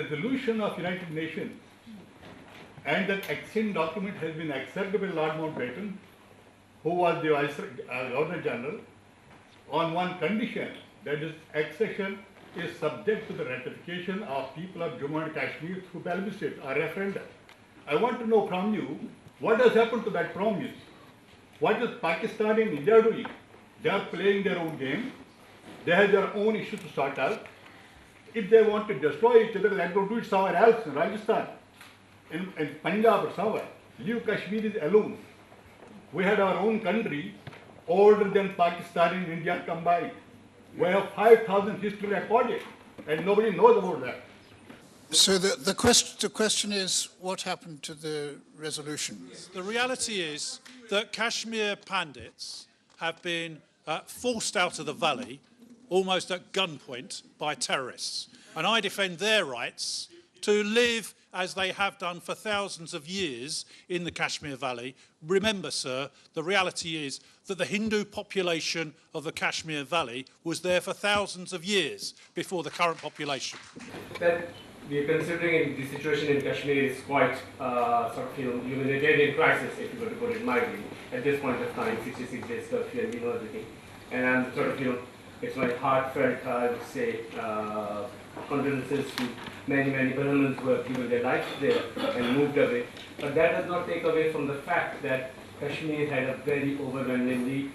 resolution of United Nations and that action document has been accepted by Lord Mountbatten, who was the Governor General, on one condition, that is accession is subject to the ratification of people of Jammu and Kashmir through plebiscite or referendum. I want to know from you, what has happened to that promise? What is Pakistan and India doing? They are playing their own game. They have their own issue to sort out. If they want to destroy each other, let them do it somewhere else, in Rajasthan, in Punjab or somewhere. Leave Kashmir is alone. We had our own country, older than Pakistan and India combined. We have 5,000 history recorded, and nobody knows about that. So the question is, what happened to the resolution? The reality is that Kashmir Pandits have been forced out of the valley almost at gunpoint by terrorists. And I defend their rights to live as they have done for thousands of years in the Kashmir Valley. Remember, sir, the reality is that the Hindu population of the Kashmir Valley was there for thousands of years before the current population. That we are considering the situation in Kashmir is quite humanitarian crisis, if you were to put it mildly. At this point of time, 66 days curfew and everything. And I'm it's my heartfelt, I would say, condolences to many Brahmins who have given their lives there and moved away. But that does not take away from the fact that Kashmir had a very overwhelmingly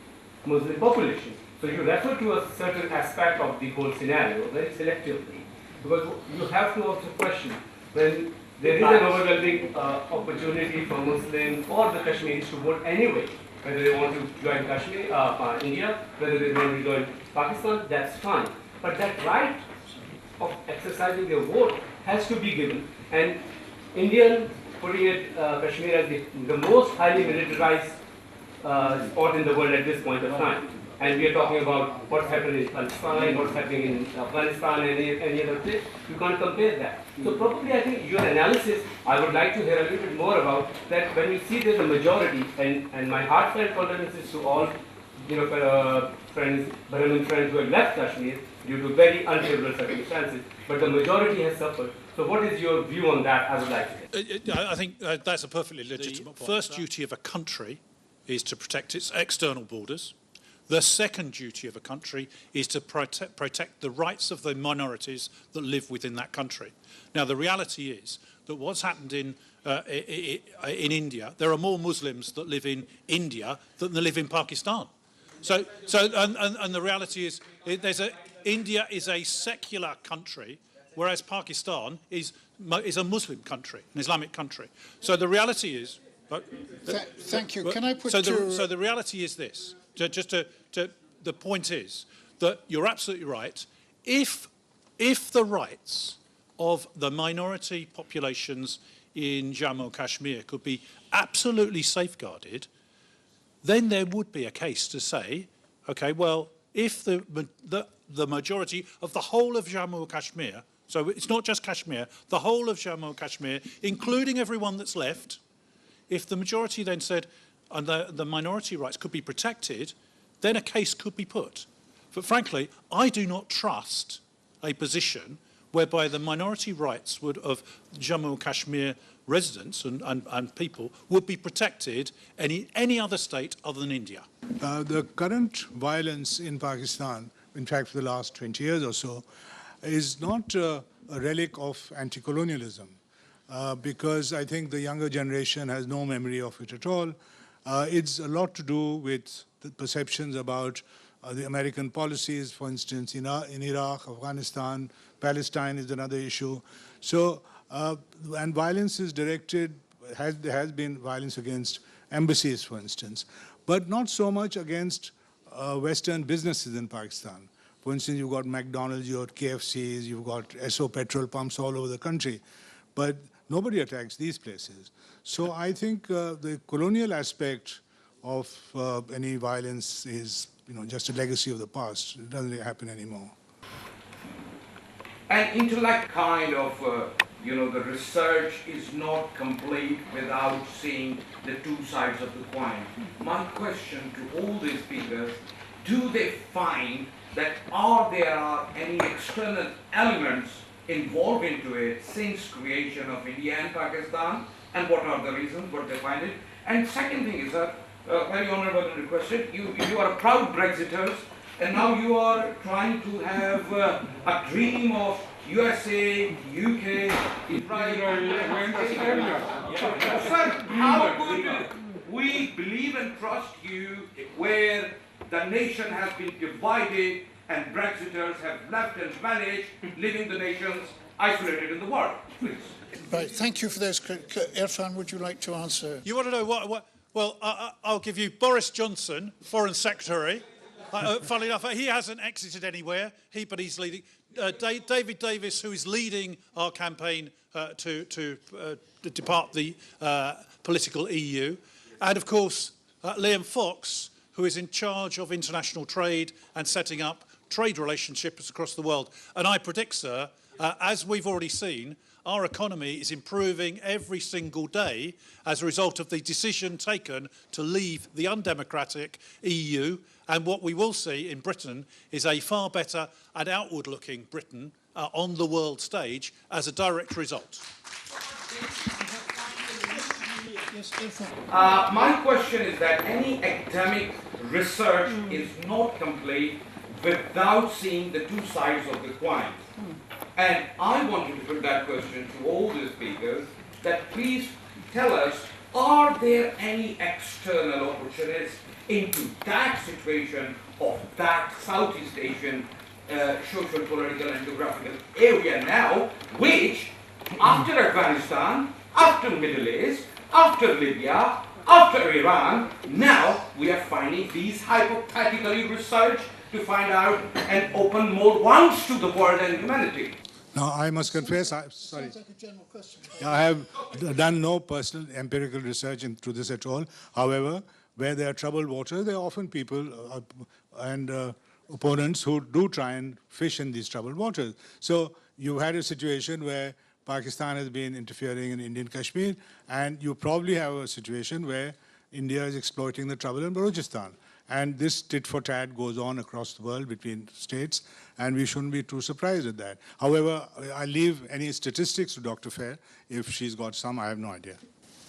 Muslim population. So you refer to a certain aspect of the whole scenario very selectively, because you have to also question when there is an overwhelming opportunity for Muslims or the Kashmiris to vote anyway, whether they want to join Kashmir, India, whether they want to join Pakistan, that's fine. But that right of exercising their vote has to be given. And Indian, putting it Kashmir as the most highly militarized spot in the world at this point of time. And we are talking about what's happening in Palestine, what's happening in Afghanistan, and any other place. You can't compare that. So probably I think your analysis, I would like to hear a little bit more about that when you see there's a majority, and my heartfelt condolences to all friends, Brahmin friends who have left Kashmir due to very unfavorable circumstances, but the majority has suffered. So what is your view on that? I would like to hear. I think that's a perfectly legitimate point. The first duty of a country is to protect its external borders. The second duty of a country is to protect the rights of the minorities that live within that country. Now, the reality is that what's happened in India, there are more Muslims that live in India than that live in Pakistan. So the reality is, India is a secular country, whereas Pakistan is a Muslim country, an Islamic country. So the reality is. Thank you. Can I put so the reality is this. The point is that you're absolutely right. If the rights of the minority populations in Jammu and Kashmir could be absolutely safeguarded, then there would be a case to say, okay, well, if the majority of the whole of Jammu and Kashmir, so it's not just Kashmir, the whole of Jammu and Kashmir, including everyone that's left, if the majority then said, and the minority rights could be protected, then a case could be put. But frankly, I do not trust a position whereby the minority rights of Jammu and Kashmir residents and people would be protected in any other state other than India. The current violence in Pakistan, in fact for the last 20 years or so, is not a relic of anti-colonialism, because I think the younger generation has no memory of it at all. It's a lot to do with the perceptions about the American policies, for instance, in Iraq, Afghanistan, Palestine is another issue. So, and violence is directed, there has been violence against embassies, for instance, but not so much against Western businesses in Pakistan. For instance, you've got McDonald's, you've got KFCs, you've got Esso petrol pumps all over the country, but nobody attacks these places. So I think the colonial aspect of any violence is, just a legacy of the past. It doesn't really happen anymore. And intellect kind of, the research is not complete without seeing the two sides of the coin. My question to all these speakers, do they find that there are any external elements involved into it since creation of India and Pakistan, and what are the reasons, what they find it. And second thing is that, very honourable and requested, you are proud Brexiters, and now you are trying to have a dream of USA, UK, Israel. Sir, how could we believe and trust you where the nation has been divided and Brexiters have left and vanished, leaving the nations isolated in the world? Please. Right, thank you for those. Irfan, would you like to answer? You want to know what well, I'll give you Boris Johnson, Foreign Secretary. Funnily enough, he hasn't exited anywhere, but he's leading. David Davis, who is leading our campaign to depart the political EU. And of course, Liam Fox, who is in charge of international trade and setting up trade relationships across the world. And I predict, sir, as we've already seen, our economy is improving every single day as a result of the decision taken to leave the undemocratic EU. And what we will see in Britain is a far better and outward-looking Britain on the world stage as a direct result. My question is that any academic research is not complete without seeing the two sides of the coin. And I wanted to put that question to all the speakers, that please tell us, are there any external opportunities into that situation of that Southeast Asian social, political and geographical area now, which after Afghanistan, after Middle East, after Libya, after Iran, now we are finding these hypothetically research to find out and open more wounds to the world and humanity. Now, I must confess, sorry. Sounds like a general question. I have done no personal empirical research into this at all. However, where there are troubled waters, there are often people and opponents who do try and fish in these troubled waters. So you've had a situation where Pakistan has been interfering in Indian Kashmir, and you probably have a situation where India is exploiting the trouble in Balochistan. And this tit for tat goes on across the world between states, and we shouldn't be too surprised at that. However, I leave any statistics to Dr. Fair. If she's got some, I have no idea.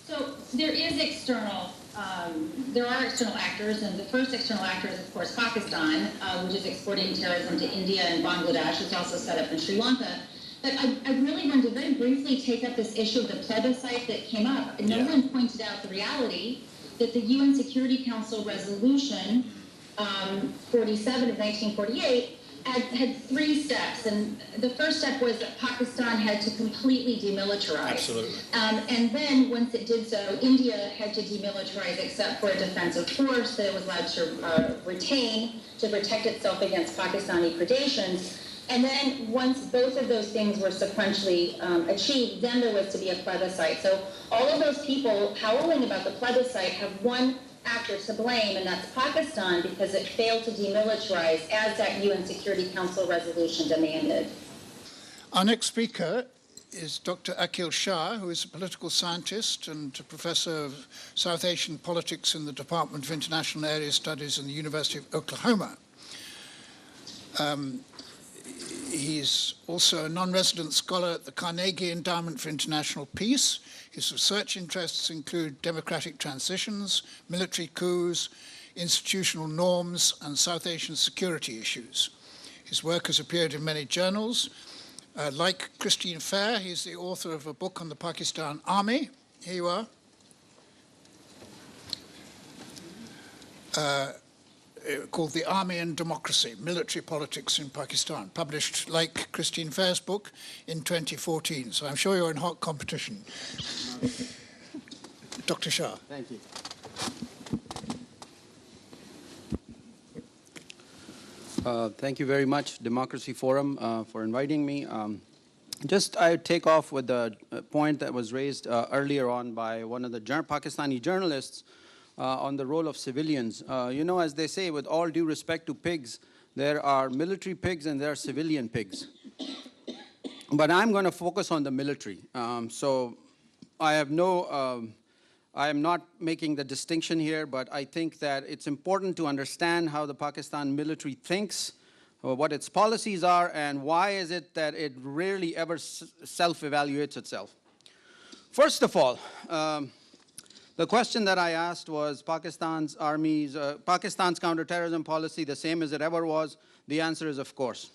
So there is there are external actors, and the first external actor is, of course, Pakistan, which is exporting terrorism to India and Bangladesh. It's also set up in Sri Lanka. But I really wanted to very briefly take up this issue of the plebiscite that came up. And no one pointed out the reality that the UN Security Council resolution 47 of 1948 had three steps. And the first step was that Pakistan had to completely demilitarize. Absolutely. And then once it did so, India had to demilitarize except for a defensive force that it was allowed to retain to protect itself against Pakistani predations. And then once both of those things were sequentially achieved, then there was to be a plebiscite. So all of those people howling about the plebiscite have one actor to blame, and that's Pakistan, because it failed to demilitarize as that UN Security Council resolution demanded. Our next speaker is Dr. Akhil Shah, who is a political scientist and a professor of South Asian politics in the Department of International Area Studies in the University of Oklahoma. He's also a non-resident scholar at the Carnegie Endowment for International Peace. His research interests include democratic transitions, military coups, institutional norms, and South Asian security issues. His work has appeared in many journals. Like Christine Fair, he's the author of a book on the Pakistan Army. Here you are. Called The Army and Democracy, Military Politics in Pakistan, published, like Christine Fair's book, in 2014. So I'm sure you're in hot competition. Dr. Shah. Thank you. Thank you very much, Democracy Forum, for inviting me. I take off with the point that was raised earlier on by one of the Pakistani journalists on the role of civilians. You know, as they say, with all due respect to pigs, there are military pigs and there are civilian pigs. But I'm going to focus on the military. So I am not making the distinction here, but I think that it's important to understand how the Pakistan military thinks, what its policies are, and why is it that it rarely ever self-evaluates itself. First of all, the question that I asked was Pakistan's counterterrorism policy the same as it ever was? The answer is of course.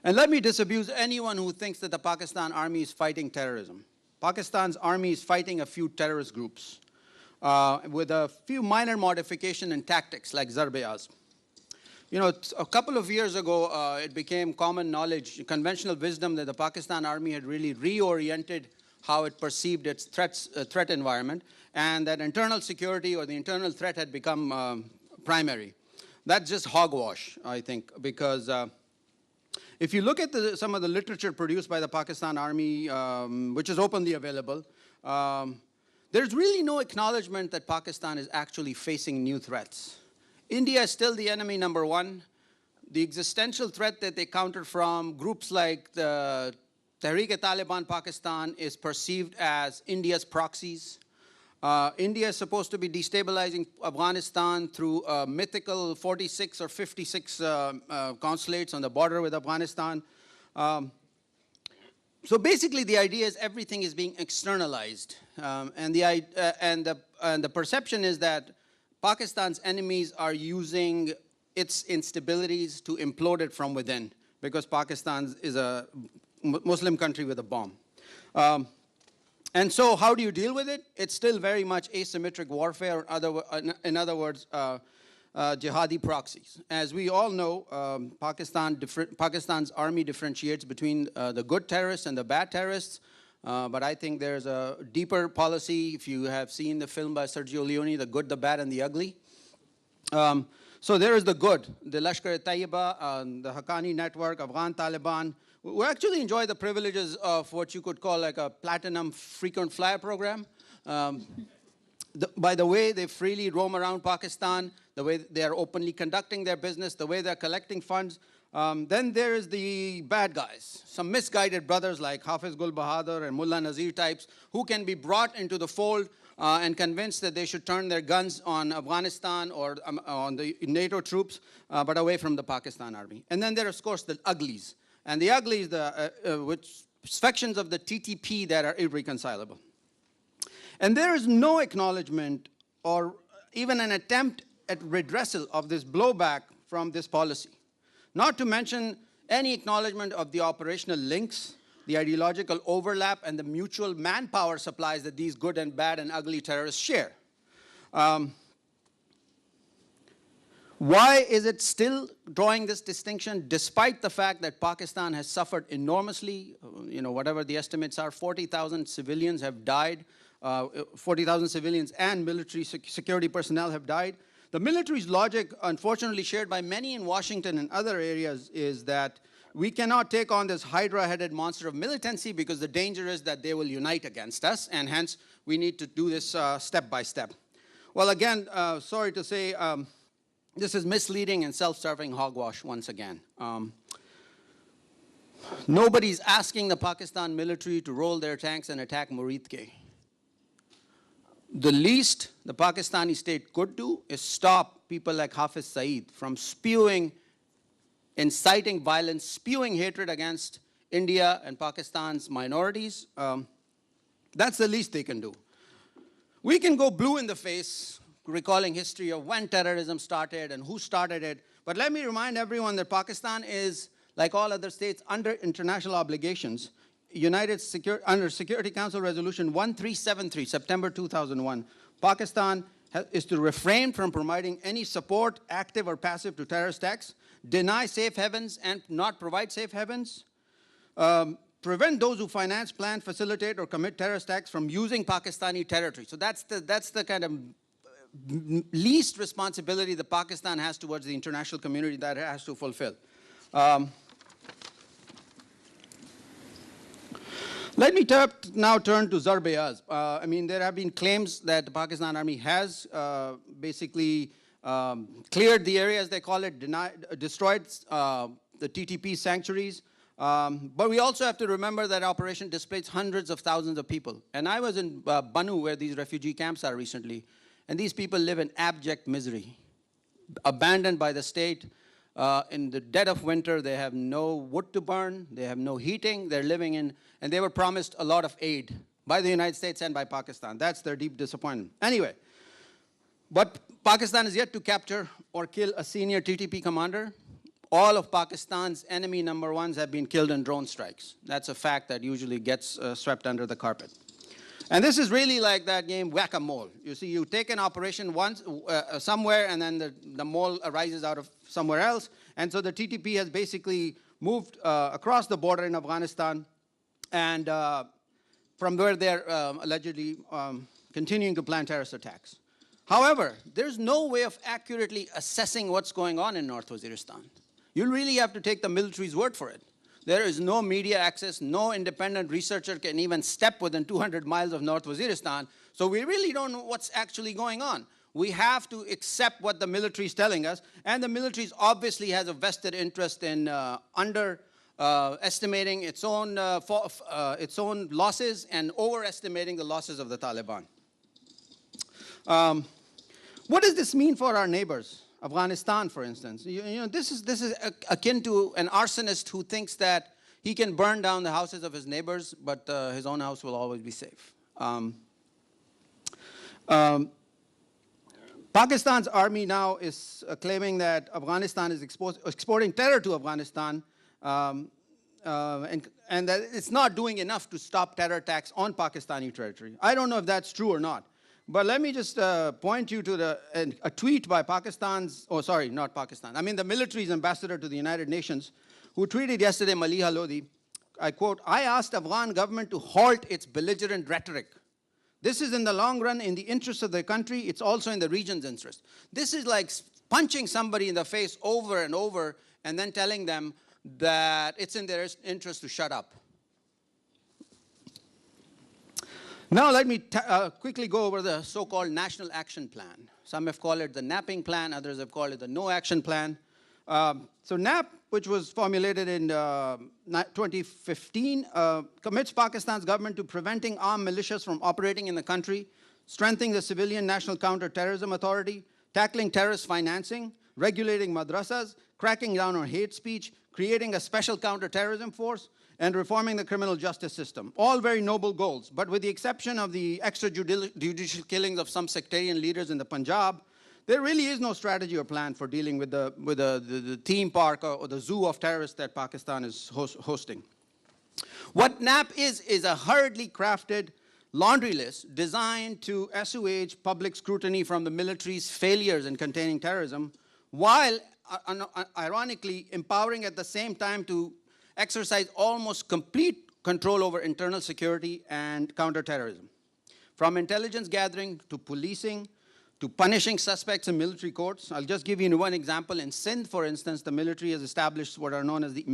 And let me disabuse anyone who thinks that the Pakistan army is fighting terrorism. Pakistan's army is fighting a few terrorist groups with a few minor modifications in tactics like Zarb-e-Azb. You know, a couple of years ago, it became common knowledge, conventional wisdom, that the Pakistan army had really reoriented how it perceived its threat environment, and that internal security or the internal threat had become primary. That's just hogwash, I think, because if you look at some of the literature produced by the Pakistan army, which is openly available, there's really no acknowledgement that Pakistan is actually facing new threats. India is still the enemy number one. The existential threat that they counter from groups like the Tehrik-e-Taliban Pakistan is perceived as India's proxies. India is supposed to be destabilizing Afghanistan through mythical 46 or 56 consulates on the border with Afghanistan. So basically the idea is everything is being externalized. And the perception is that Pakistan's enemies are using its instabilities to implode it from within, because Pakistan is a Muslim country with a bomb. And so how do you deal with it? It's still very much asymmetric warfare, in other words, jihadi proxies. As we all know, Pakistan's army differentiates between the good terrorists and the bad terrorists. But I think there's a deeper policy, if you have seen the film by Sergio Leone, The Good, the Bad, and the Ugly. So there is the good, the Lashkar-e-Taiba, the Haqqani Network, Afghan Taliban, who actually enjoy the privileges of what you could call like a platinum frequent flyer program. By the way they freely roam around Pakistan, the way they are openly conducting their business, the way they're collecting funds. Then there is the bad guys, some misguided brothers like Hafiz Gul Bahadur and Mullah Nazir types who can be brought into the fold and convinced that they should turn their guns on Afghanistan or on the NATO troops, but away from the Pakistan army. And then there are, of course, the uglies. And the uglies, which sections of the TTP that are irreconcilable. And there is no acknowledgement or even an attempt at redressal of this blowback from this policy. Not to mention any acknowledgement of the operational links, the ideological overlap, and the mutual manpower supplies that these good and bad and ugly terrorists share. Why is it still drawing this distinction despite the fact that Pakistan has suffered enormously? You know, whatever the estimates are, 40,000 civilians have died, 40,000 civilians and military security personnel have died. The military's logic, unfortunately shared by many in Washington and other areas, is that we cannot take on this hydra-headed monster of militancy because the danger is that they will unite against us, and hence we need to do this step by step. Well, again, sorry to say, this is misleading and self-serving hogwash once again. Nobody's asking the Pakistan military to roll their tanks and attack Muridke. The least the Pakistani state could do is stop people like Hafiz Saeed from spewing, inciting violence, spewing hatred against India and Pakistan's minorities. That's the least they can do. We can go blue in the face, recalling history of when terrorism started and who started it. But let me remind everyone that Pakistan is, like all other states, under international obligations. Under Security Council Resolution 1373, September 2001, Pakistan is to refrain from providing any support, active or passive, to terrorist acts, deny safe havens and not provide safe havens, prevent those who finance, plan, facilitate, or commit terrorist acts from using Pakistani territory. So that's the kind of least responsibility that Pakistan has towards the international community that it has to fulfill. Let me now turn to Zarb-e-Azb. I mean, there have been claims that the Pakistan Army has basically cleared the area, as they call it, destroyed the TTP sanctuaries. But we also have to remember that operation displaced hundreds of thousands of people. And I was in Banu, where these refugee camps are recently, and these people live in abject misery, abandoned by the state, In the dead of winter, they have no wood to burn, they have no heating, they're living in, and they were promised a lot of aid by the United States and by Pakistan. That's their deep disappointment. Anyway, but Pakistan is yet to capture or kill a senior TTP commander. All of Pakistan's enemy number ones have been killed in drone strikes. That's a fact that usually gets swept under the carpet. And this is really like that game whack-a-mole. You see, you take an operation once somewhere, and then the mole arises out of somewhere else. And so the TTP has basically moved across the border in Afghanistan, and from where they're allegedly continuing to plan terrorist attacks. However, there's no way of accurately assessing what's going on in North Waziristan. You really have to take the military's word for it. There is no media access, no independent researcher can even step within 200 miles of North Waziristan, so we really don't know what's actually going on. We have to accept what the military is telling us, and the military obviously has a vested interest in underestimating its own losses and overestimating the losses of the Taliban. What does this mean for our neighbors? Afghanistan, for instance. This is akin to an arsonist who thinks that he can burn down the houses of his neighbors, but his own house will always be safe. Pakistan's army now is claiming that Afghanistan is exporting terror to Afghanistan, and that it's not doing enough to stop terror attacks on Pakistani territory. I don't know if that's true or not. But let me just point you to a tweet by Pakistan's, oh sorry, not Pakistan, I mean the military's ambassador to the United Nations, who tweeted yesterday, Maliha Lodi, I quote, "I asked Afghan government to halt its belligerent rhetoric. This is in the long run in the interest of the country, it's also in the region's interest." This is like punching somebody in the face over and over and then telling them that it's in their interest to shut up. Now let me quickly go over the so-called National Action Plan. Some have called it the napping plan, others have called it the no action plan. So NAP, which was formulated in 2015, commits Pakistan's government to preventing armed militias from operating in the country, strengthening the civilian National Counter-Terrorism Authority, tackling terrorist financing, regulating madrasas, cracking down on hate speech, creating a special counter-terrorism force, and reforming the criminal justice system. All very noble goals, but with the exception of the extrajudicial killings of some sectarian leaders in the Punjab, there really is no strategy or plan for dealing with the theme park or the zoo of terrorists that Pakistan is hosting. What NAP is a hurriedly crafted laundry list designed to assuage public scrutiny from the military's failures in containing terrorism, while ironically empowering at the same time to exercise almost complete control over internal security and counterterrorism. From intelligence gathering to policing to punishing suspects in military courts. I'll just give you one example. In Sindh, for instance, the military has established what are known as the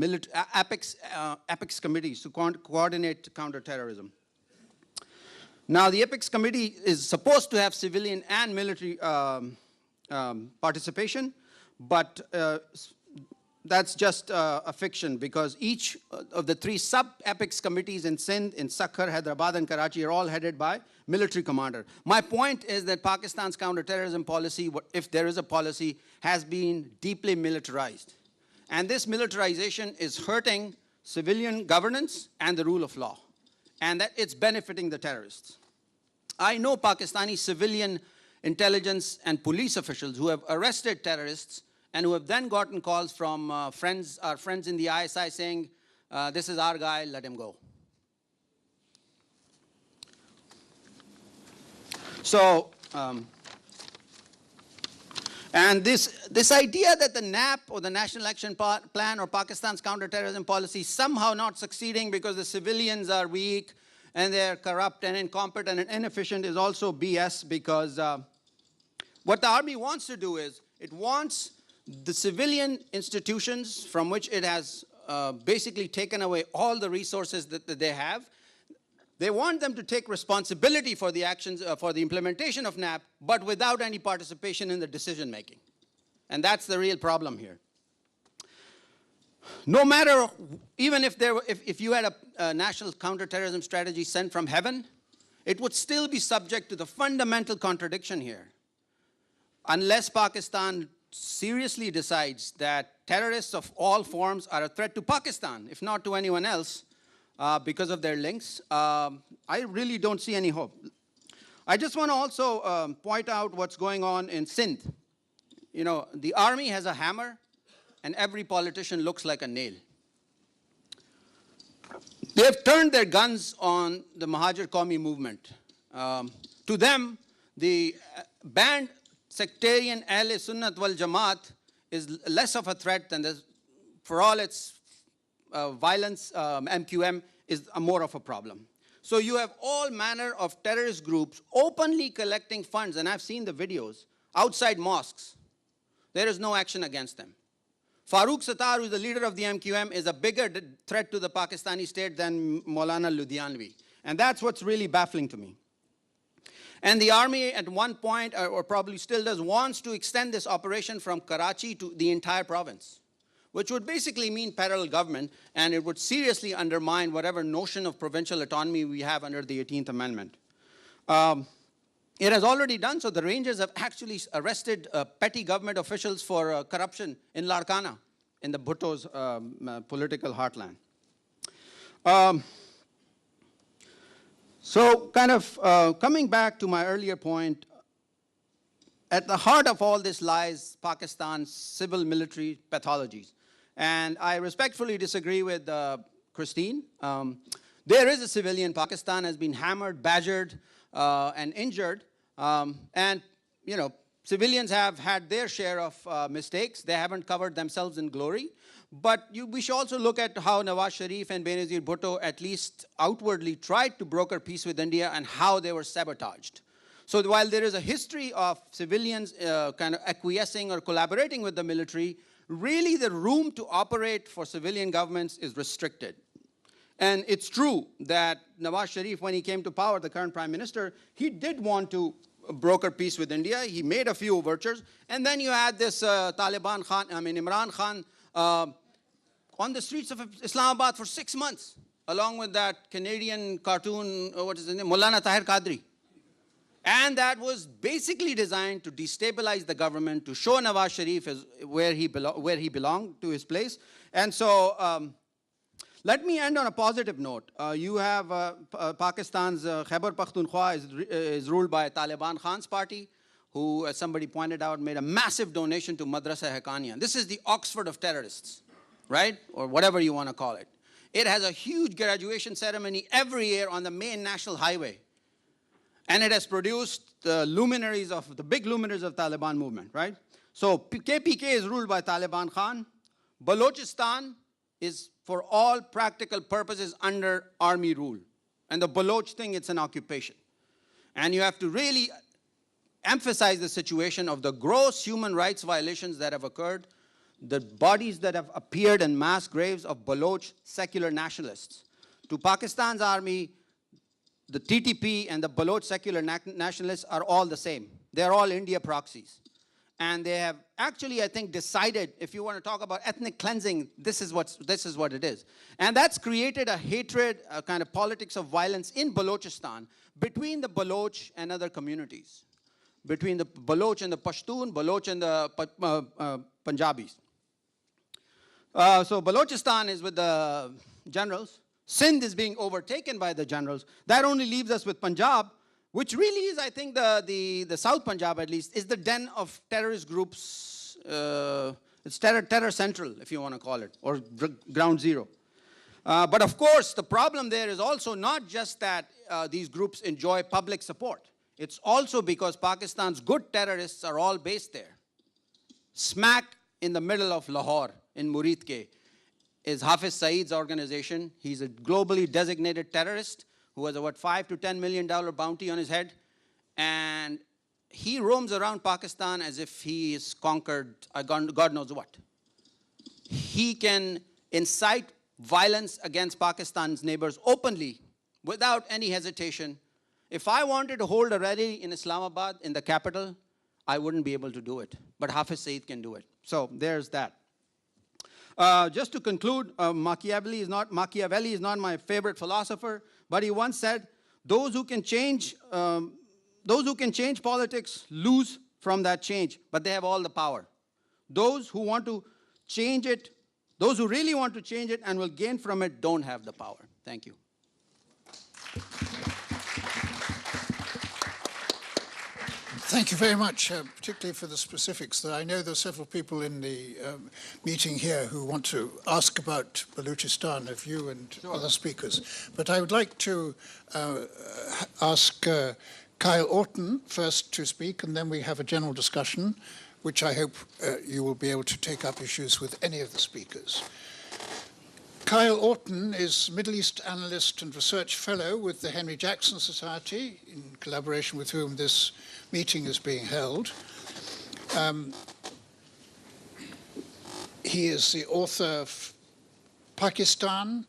APEX committees to coordinate counterterrorism. Now, the APEX committee is supposed to have civilian and military participation, but that's just a fiction, because each of the three sub-APEX committees in Sindh, in Sakhar, Hyderabad, and Karachi are all headed by military commander. My point is that Pakistan's counterterrorism policy, if there is a policy, has been deeply militarized. And this militarization is hurting civilian governance and the rule of law, and that it's benefiting the terrorists. I know Pakistani civilian intelligence and police officials who have arrested terrorists and who have then gotten calls from our friends in the ISI saying, this is our guy, let him go. So, and this idea that the NAP or the National Action Plan or Pakistan's counterterrorism policy is somehow not succeeding because the civilians are weak and they're corrupt and incompetent and inefficient is also BS, because what the army wants to do is it wants the civilian institutions from which it has basically taken away all the resources that they have. They want them to take responsibility for the actions, for the implementation of NAP, but without any participation in the decision making. And that's the real problem here. No matter, even if you had a national counterterrorism strategy sent from heaven, it would still be subject to the fundamental contradiction here. Unless Pakistan seriously decides that terrorists of all forms are a threat to Pakistan, if not to anyone else, because of their links, I really don't see any hope. I just want to also point out what's going on in Sindh. You know, the army has a hammer, and every politician looks like a nail. They have turned their guns on the Mahajar Qawmi movement. To them, the banned sectarian Ahl Sunnat wal Jamaat is less of a threat than for all its violence, MQM is more of a problem. So you have all manner of terrorist groups openly collecting funds, and I've seen the videos, outside mosques. There is no action against them. Farooq Sattar, who is the leader of the MQM, is a bigger threat to the Pakistani state than Maulana Ludhianvi. And that's what's really baffling to me. And the army at one point, or probably still does, wants to extend this operation from Karachi to the entire province, which would basically mean parallel government, and it would seriously undermine whatever notion of provincial autonomy we have under the 18th Amendment. It has already done so. The Rangers have actually arrested petty government officials for corruption in Larkana, in the Bhutto's political heartland. So kind of coming back to my earlier point, at the heart of all this lies Pakistan's civil military pathologies. And I respectfully disagree with Christine. There is a civilian. Pakistan has been hammered, badgered, and injured. And, you know, civilians have had their share of mistakes. They haven't covered themselves in glory. But we should also look at how Nawaz Sharif and Benazir Bhutto at least outwardly tried to broker peace with India and how they were sabotaged. So while there is a history of civilians kind of acquiescing or collaborating with the military, really the room to operate for civilian governments is restricted. And it's true that Nawaz Sharif, when he came to power, the current prime minister, he did want to broker peace with India. He made a few overtures. And then you had this Imran Khan on the streets of Islamabad for 6 months, along with that Canadian cartoon, what is his name, Maulana Tahir Qadri. And that was basically designed to destabilize the government, to show Nawaz Sharif as where he belonged, to his place. And so let me end on a positive note. You have Pakistan's Khyber Pakhtunkhwa is ruled by Taliban Khan's party, who, as somebody pointed out, made a massive donation to Madrasa Haqqaniya. This is the Oxford of terrorists, right? Or whatever you want to call it. It has a huge graduation ceremony every year on the main national highway. And it has produced the luminaries of, the big luminaries of Taliban movement, right? So KPK is ruled by Taliban Khan. Balochistan is, for all practical purposes, under army rule. And the Baloch thing, it's an occupation. And you have to really emphasize the situation of the gross human rights violations that have occurred, the bodies that have appeared in mass graves of Baloch secular nationalists. To Pakistan's army, the TTP and the Baloch secular nationalists are all the same. They're all India proxies. And they have actually, I think, decided, if you want to talk about ethnic cleansing, this is what it is. And that's created a hatred, a kind of politics of violence in Balochistan between the Baloch and other communities. Between the Baloch and the Pashtun, Baloch and the Punjabis. So Balochistan is with the generals. Sindh is being overtaken by the generals. That only leaves us with Punjab, which really is, I think, the South Punjab at least, is the den of terrorist groups. It's terror central, if you want to call it, or ground zero. But of course, the problem there is also not just that these groups enjoy public support. It's also because Pakistan's good terrorists are all based there. Smack in the middle of Lahore, in Muridke, is Hafiz Saeed's organization. He's a globally designated terrorist who has a, $5 to $10 million bounty on his head. And he roams around Pakistan as if he is conquered God knows what. He can incite violence against Pakistan's neighbors openly, without any hesitation. If I wanted to hold a rally in Islamabad, in the capital, I wouldn't be able to do it. But Hafiz Saeed can do it. So there's that. Just to conclude, Machiavelli is not my favorite philosopher, but he once said, those who can change politics lose from that change, but they have all the power. Those who want to change it, those who really want to change it and will gain from it don't have the power. Thank you. Thank you very much, particularly for the specifics. That I know there are several people in the meeting here who want to ask about Balochistan of you and other speakers. But I would like to ask Kyle Orton first to speak, and then we have a general discussion, which I hope you will be able to take up issues with any of the speakers. Kyle Orton is Middle East Analyst and Research Fellow with the Henry Jackson Society, in collaboration with whom this meeting is being held. He is the author of Pakistan,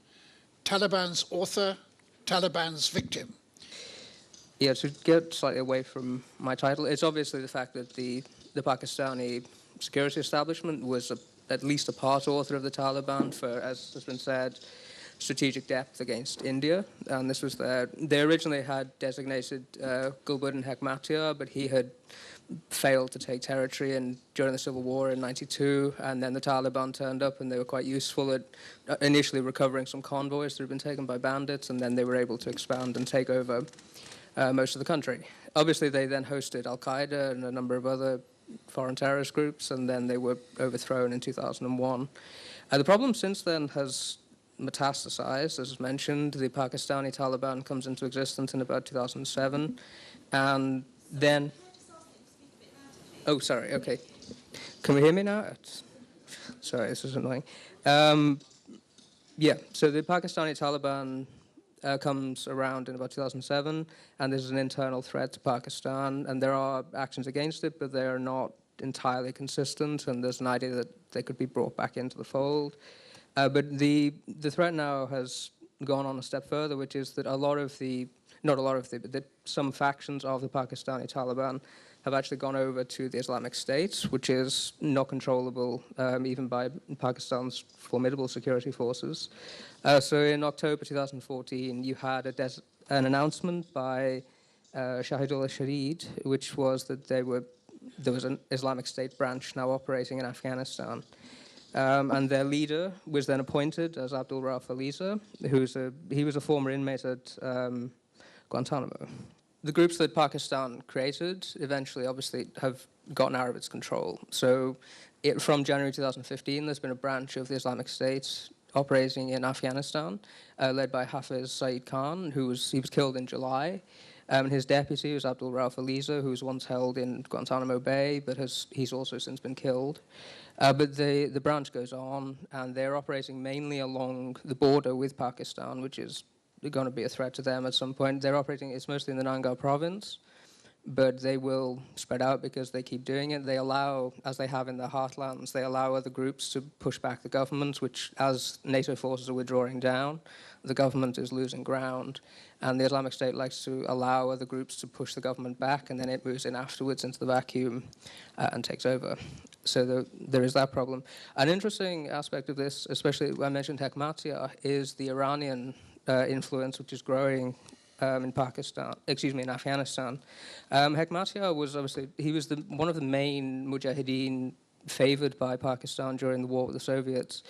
Taliban's Author, Taliban's Victim. Yeah, to get slightly away from my title, it's obviously the fact that the Pakistani security establishment was at least a part author of the Taliban for, as has been said, strategic depth against India. And this was they originally had designated Gulbuddin Hekmatyar, but he had failed to take territory during the civil war in '92, and then the Taliban turned up, and they were quite useful at initially recovering some convoys that had been taken by bandits, and then they were able to expand and take over most of the country. Obviously, they then hosted Al-Qaeda and a number of other foreign terrorist groups, and then they were overthrown in 2001. The problem since then has metastasized, as mentioned. The Pakistani Taliban comes into existence in about 2007, and then... Oh, sorry, okay. Can we hear me now? Sorry, this is annoying. Yeah, so the Pakistani Taliban comes around in about 2007, and there's an internal threat to Pakistan, and there are actions against it, but they are not entirely consistent, and there's an idea that they could be brought back into the fold. But the threat now has gone on a step further, which is that some factions of the Pakistani Taliban have actually gone over to the Islamic State, which is not controllable even by Pakistan's formidable security forces. So in October 2014, you had an announcement by Shahidullah Sharid, which was that there was an Islamic State branch now operating in Afghanistan. And their leader was then appointed as Abdul Rauf Aliza, he was a former inmate at Guantanamo. The groups that Pakistan created eventually obviously have gotten out of its control. So from January 2015, there's been a branch of the Islamic State operating in Afghanistan, led by Hafiz Saeed Khan, he was killed in July. His deputy was Abdul Rauf Aliza, who was once held in Guantanamo Bay, but he's also since been killed. But the branch goes on, and they're operating mainly along the border with Pakistan, which is going to be a threat to them at some point. It's mostly in the Nangarhar province, but they will spread out because they keep doing it. They allow, as they have in the heartlands, they allow other groups to push back the government, which, as NATO forces are withdrawing down, the government is losing ground. And the Islamic State likes to allow other groups to push the government back, and then it moves in afterwards into the vacuum and takes over. So there is that problem. An interesting aspect of this, especially I mentioned Hekmatyar, is the Iranian influence, which is growing in Afghanistan. Hekmatyar was obviously, he was one of the main mujahideen favored by Pakistan during the war with the Soviets.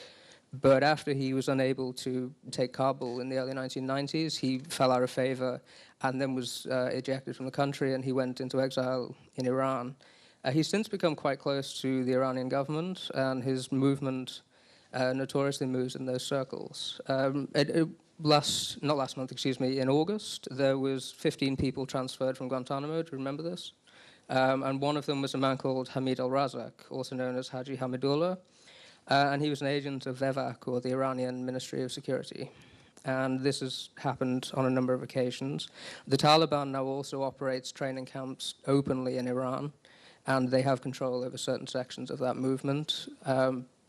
But after he was unable to take Kabul in the early 1990s, he fell out of favor and then was ejected from the country, and he went into exile in Iran. He's since become quite close to the Iranian government, and his movement notoriously moves in those circles. In August, there was 15 people transferred from Guantanamo. Do you remember this? And one of them was a man called Hamid al-Razak, also known as Haji Hamidullah. And he was an agent of VEVAC, or the Iranian Ministry of Security. And this has happened on a number of occasions. The Taliban now also operates training camps openly in Iran, and they have control over certain sections of that movement.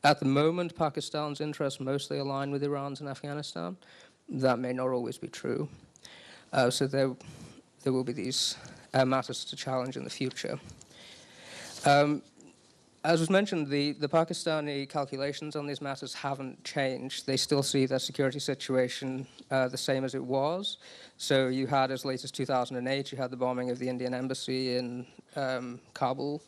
At the moment, Pakistan's interests mostly align with Iran's in Afghanistan. That may not always be true. So there will be these matters to challenge in the future. As was mentioned, the Pakistani calculations on these matters haven't changed. They still see their security situation the same as it was. So you had, as late as 2008, you had the bombing of the Indian embassy in Kabul.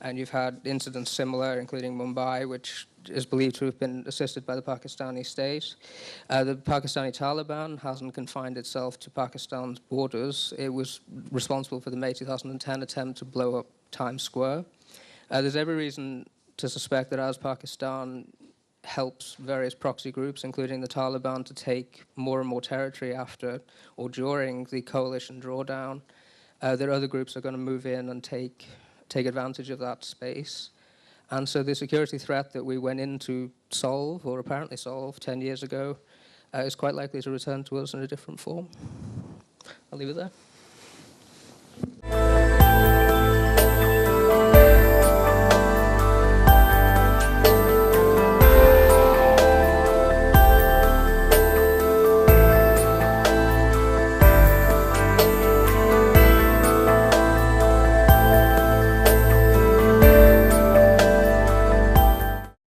and you've had incidents similar, including Mumbai, which is believed to have been assisted by the Pakistani state. The Pakistani Taliban hasn't confined itself to Pakistan's borders. It was responsible for the May 2010 attempt to blow up Times Square. There's every reason to suspect that as Pakistan helps various proxy groups, including the Taliban, to take more and more territory after or during the coalition drawdown, that other groups are going to move in and take advantage of that space. And so the security threat that we went in to solve, or apparently solve, 10 years ago, is quite likely to return to us in a different form. I'll leave it there.